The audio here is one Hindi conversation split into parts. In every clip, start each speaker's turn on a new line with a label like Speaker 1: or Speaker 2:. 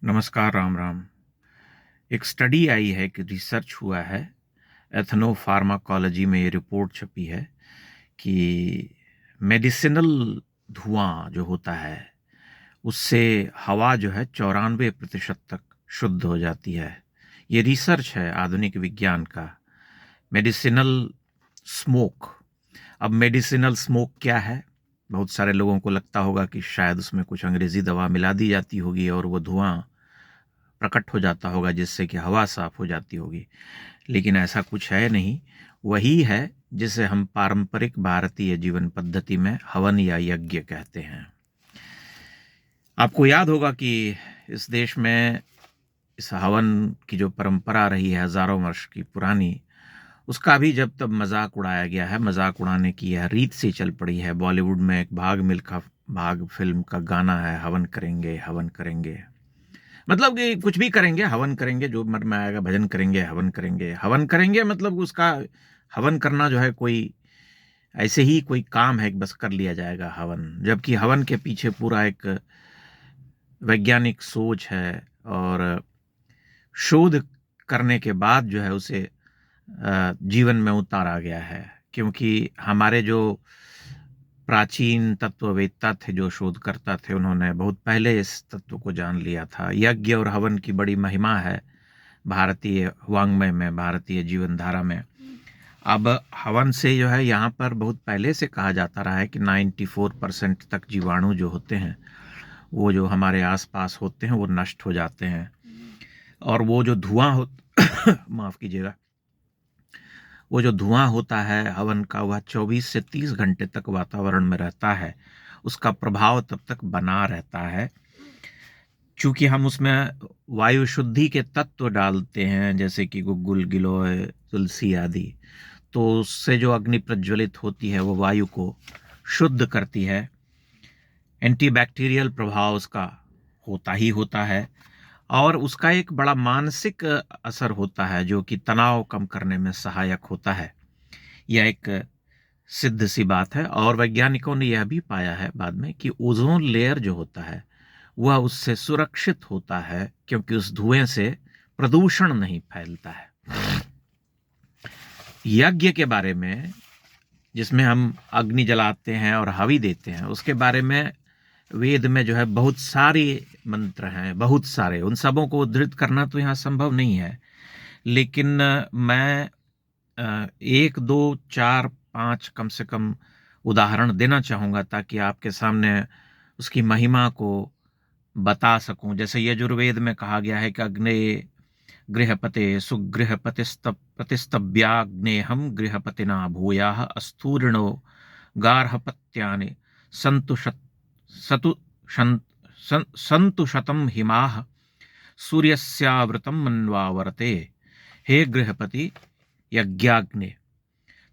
Speaker 1: नमस्कार, राम राम। एक स्टडी आई है कि रिसर्च हुआ है, एथनो फार्माकोलॉजी में ये रिपोर्ट छपी है कि मेडिसिनल धुआं जो होता है उससे हवा जो है 94% तक शुद्ध हो जाती है। ये रिसर्च है आधुनिक विज्ञान का। Medicinal smoke. अब मेडिसिनल स्मोक क्या है? बहुत सारे लोगों को लगता होगा कि शायद उसमें कुछ अंग्रेजी दवा मिला दी जाती होगी और वो धुआं प्रकट हो जाता होगा जिससे कि हवा साफ हो जाती होगी, लेकिन ऐसा कुछ है नहीं। वही है जिसे हम पारंपरिक भारतीय जीवन पद्धति में हवन या यज्ञ कहते हैं। आपको याद होगा कि इस देश में इस हवन की जो परंपरा रही है हजारों वर्ष की पुरानी, उसका भी जब तब मजाक उड़ाया गया है। मजाक उड़ाने की यह रीत से चल पड़ी है। बॉलीवुड में एक भाग मिल्खा भाग फिल्म का गाना है, हवन करेंगे हवन करेंगे। मतलब कि कुछ भी करेंगे, हवन करेंगे, जो मन में आएगा, भजन करेंगे, हवन करेंगे। हवन करेंगे मतलब उसका हवन करना जो है कोई ऐसे ही कोई काम है कि बस कर लिया जाएगा हवन, जबकि हवन के पीछे पूरा एक वैज्ञानिक सोच है और शोध करने के बाद जो है उसे जीवन में उतारा गया है। क्योंकि हमारे जो प्राचीन तत्ववेत्ता थे, जो शोधकर्ता थे, उन्होंने बहुत पहले इस तत्व को जान लिया था। यज्ञ और हवन की बड़ी महिमा है भारतीय वाङ्मय में, भारतीय जीवन धारा में। अब हवन से जो है यहाँ पर बहुत पहले से कहा जाता रहा है कि 94% तक जीवाणु जो होते हैं वो जो हमारे आसपास होते हैं वो नष्ट हो जाते हैं। और वो जो धुआं हो माफ कीजिएगा, वो जो धुआं होता है हवन का, वह 24 से 30 घंटे तक वातावरण में रहता है। उसका प्रभाव तब तक बना रहता है। चूंकि हम उसमें वायु शुद्धि के तत्व डालते हैं, जैसे कि गुग्गुल, गिलोय, तुलसी आदि, तो उससे जो अग्नि प्रज्वलित होती है वो वायु को शुद्ध करती है। एंटीबैक्टीरियल प्रभाव उसका होता ही होता है और उसका एक बड़ा मानसिक असर होता है जो कि तनाव कम करने में सहायक होता है। यह एक सिद्ध सी बात है और वैज्ञानिकों ने यह भी पाया है बाद में कि ओजोन लेयर जो होता है वह उससे सुरक्षित होता है, क्योंकि उस धुएं से प्रदूषण नहीं फैलता है। यज्ञ के बारे में, जिसमें हम अग्नि जलाते हैं और हवि देते हैं, उसके बारे में वेद में जो है बहुत सारे मंत्र हैं, बहुत सारे। उन सबों को उद्धृत करना तो यहाँ संभव नहीं है, लेकिन मैं 1, 2, 4, 5 कम से कम उदाहरण देना चाहूँगा ताकि आपके सामने उसकी महिमा को बता सकूं। जैसे यजुर्वेद में कहा गया है कि अग्ने गृहपते सुगृहपतिस्तव्याग्नेहम गृहपतिना भूयाः अस्थूर्णो गार्हपत्यानि सन्तु सतु सन्तु शतं हिमाः सूर्यस्यावृतं मन्वावरते। हे गृहपति यज्ञाग्ने,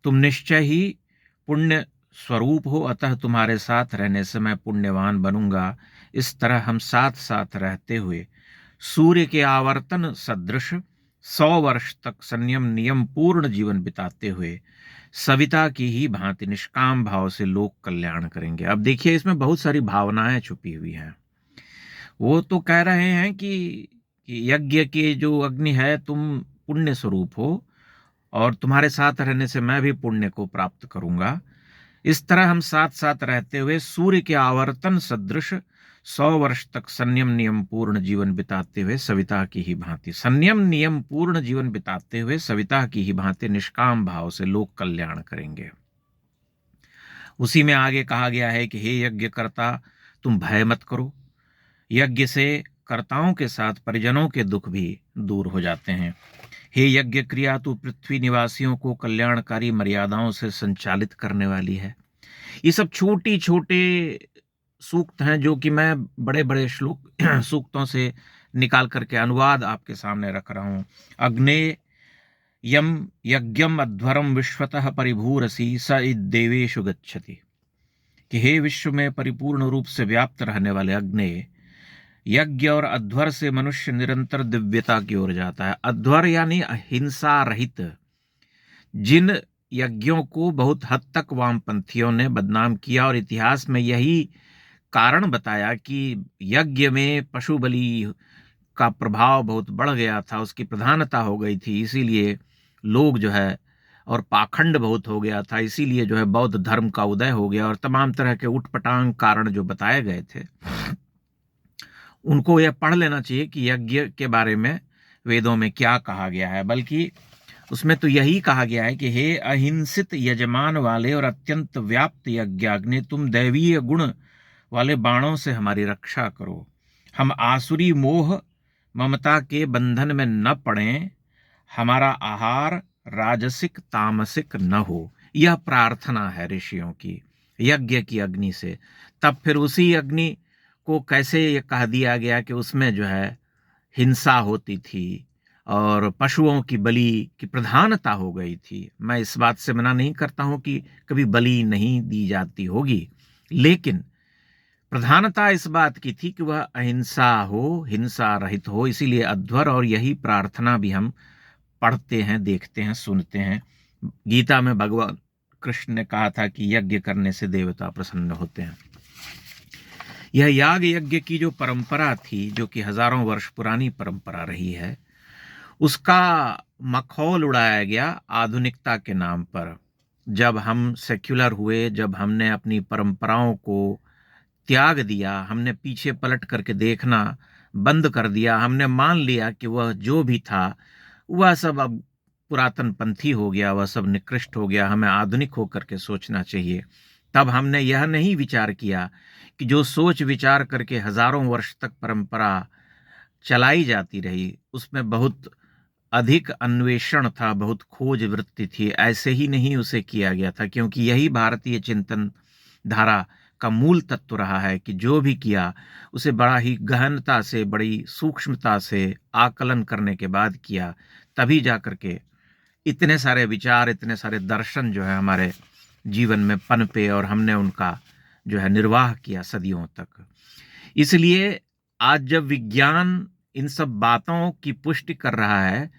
Speaker 1: तुम निश्चय ही पुण्य स्वरूप हो, अतः तुम्हारे साथ रहने से मैं पुण्यवान बनूंगा। इस तरह हम साथ साथ रहते हुए सूर्य के आवर्तन सदृश 100 वर्ष तक संयम नियम पूर्ण जीवन बिताते हुए सविता की ही भांति निष्काम भाव से लोक कल्याण करेंगे। अब देखिए, इसमें बहुत सारी भावनाएं छुपी हुई हैं। वो तो कह रहे हैं कि यज्ञ के जो अग्नि है, तुम पुण्य स्वरूप हो और तुम्हारे साथ रहने से मैं भी पुण्य को प्राप्त करूंगा। इस तरह हम साथ साथ रहते हुए सूर्य के आवर्तन सदृश 100 वर्ष तक संयम नियम पूर्ण जीवन बिताते हुए सविता की ही भांति, संयम नियम पूर्ण जीवन बिताते हुए सविता की ही भांति निष्काम भाव से लोक कल्याण करेंगे। उसी में आगे कहा गया है कि हे यज्ञ कर्ता, तुम भय मत करो। यज्ञ से कर्ताओं के साथ परिजनों के दुख भी दूर हो जाते हैं। हे यज्ञ क्रिया, तू पृथ्वी निवासियों को कल्याणकारी मर्यादाओं से संचालित करने वाली है। ये सब छोटी छोटे सूक्त हैं जो कि मैं बड़े बड़े श्लोक सूक्तों से निकाल करके अनुवाद आपके सामने रख रहा हूं। अग्ने यम यज्ञम अध्वरम विश्वतः परिभूरसी स देवेशु गच्छति। कि हे विश्व में परिपूर्ण रूप से व्याप्त रहने वाले अग्नि, यज्ञ और अध्वर से मनुष्य निरंतर दिव्यता की ओर जाता है। अध्वर यानी अहिंसा रहित। जिन यज्ञों को बहुत हद तक वामपंथियों ने बदनाम किया और इतिहास में यही कारण बताया कि यज्ञ में पशु बलि उसका प्रभाव बहुत बढ़ गया था, उसकी प्रधानता हो गई थी, इसीलिए लोग जो है, और पाखंड बहुत हो गया था, इसीलिए जो है बौद्ध धर्म का उदय हो गया, और तमाम तरह के उटपटांग कारण जो बताए गए थे, उनको यह पढ़ लेना चाहिए कि यज्ञ के बारे में वेदों में क्या कहा गया है। बल्कि उसमें तो यही कहा गया है कि हे अहिंसित यजमान वाले और अत्यंत व्याप्त यज्ञाग्नि, तुम दैवीय गुण वाले बाणों से हमारी रक्षा करो, हम आसुरी मोह ममता के बंधन में न पड़ें, हमारा आहार राजसिक तामसिक न हो। यह प्रार्थना है ऋषियों की यज्ञ की अग्नि से। तब फिर उसी अग्नि को कैसे ये कह दिया गया कि उसमें जो है हिंसा होती थी और पशुओं की बलि की प्रधानता हो गई थी। मैं इस बात से मना नहीं करता हूं कि कभी बलि नहीं दी जाती होगी, लेकिन प्रधानता इस बात की थी कि वह अहिंसा हो, हिंसा रहित हो। इसीलिए अध्वर और यही प्रार्थना भी हम पढ़ते हैं, देखते हैं, सुनते हैं। गीता में भगवान कृष्ण ने कहा था कि यज्ञ करने से देवता प्रसन्न होते हैं। यह याग यज्ञ की जो परंपरा थी, जो कि हजारों वर्ष पुरानी परंपरा रही है, उसका मखौल उड़ाया गया आधुनिकता के नाम पर। जब हम सेक्युलर हुए, जब हमने अपनी परंपराओं को त्याग दिया, हमने पीछे पलट करके देखना बंद कर दिया, हमने मान लिया कि वह जो भी था वह सब अब पुरातन पंथी हो गया, वह सब निकृष्ट हो गया, हमें आधुनिक होकर के सोचना चाहिए। तब हमने यह नहीं विचार किया कि जो सोच विचार करके हजारों वर्ष तक परंपरा चलाई जाती रही, उसमें बहुत अधिक अन्वेषण था, बहुत खोज वृत्ति थी। ऐसे ही नहीं उसे किया गया था, क्योंकि यही भारतीय चिंतन धारा का मूल तत्व रहा है कि जो भी किया उसे बड़ा ही गहनता से, बड़ी सूक्ष्मता से आकलन करने के बाद किया, तभी जाकर के इतने सारे विचार, इतने सारे दर्शन जो है हमारे जीवन में पनपे और हमने उनका जो है निर्वाह किया सदियों तक। इसलिए आज जब विज्ञान इन सब बातों की पुष्टि कर रहा है,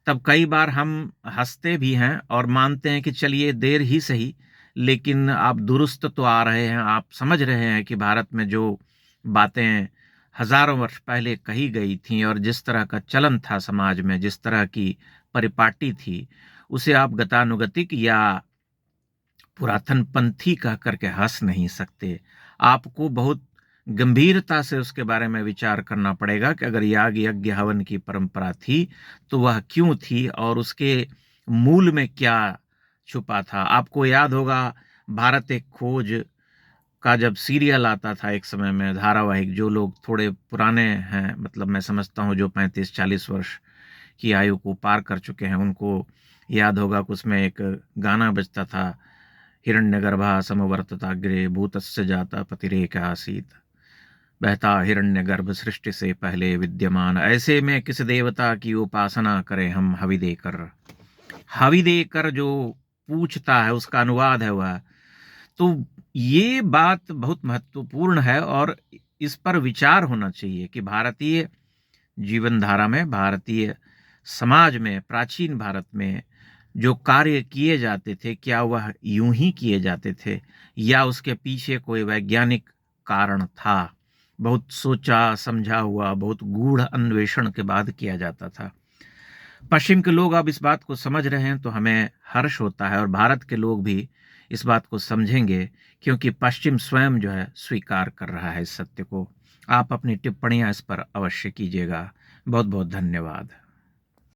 Speaker 1: तब कई बार हम हंसते भी हैं और मानते हैं कि चलिए देर ही सही, लेकिन आप दुरुस्त तो आ रहे हैं, आप समझ रहे हैं कि भारत में जो बातें हजारों वर्ष पहले कही गई थीं और जिस तरह का चलन था समाज में, जिस तरह की परिपाटी थी, उसे आप गतानुगतिक या पुरातन पंथी कह करके हंस नहीं सकते। आपको बहुत गंभीरता से उसके बारे में विचार करना पड़ेगा कि अगर याग यज्ञ हवन की परंपरा थी तो वह क्यों थी और उसके मूल में क्या छुपा था। आपको याद होगा भारत एक खोज का जब सीरियल आता था एक समय में, धारावाहिक, जो लोग थोड़े पुराने हैं, मतलब मैं समझता हूँ जो 35-40 वर्ष की आयु को पार कर चुके हैं, उनको याद होगा कि उसमें एक गाना बजता था, हिरण्यगर्भा समवर्तताग्रे भूतस्य जाता पतिरेक आसीत, बहता हिरण्यगर्भ सृष्टि से पहले विद्यमान। ऐसे में किस देवता की उपासना करें हम हवि देकर। हवि देकर जो पूछता है उसका अनुवाद है वह। तो ये बात बहुत महत्वपूर्ण है और इस पर विचार होना चाहिए कि भारतीय जीवन धारा में, भारतीय समाज में, प्राचीन भारत में जो कार्य किए जाते थे, क्या वह यूं ही किए जाते थे या उसके पीछे कोई वैज्ञानिक कारण था। बहुत सोचा समझा हुआ, बहुत गूढ़ अन्वेषण के बाद किया जाता था। पश्चिम के लोग अब इस बात को समझ रहे हैं तो हमें हर्ष होता है, और भारत के लोग भी इस बात को समझेंगे, क्योंकि पश्चिम स्वयं जो है स्वीकार कर रहा है इस सत्य को। आप अपनी टिप्पणियां इस पर अवश्य कीजिएगा। बहुत बहुत धन्यवाद।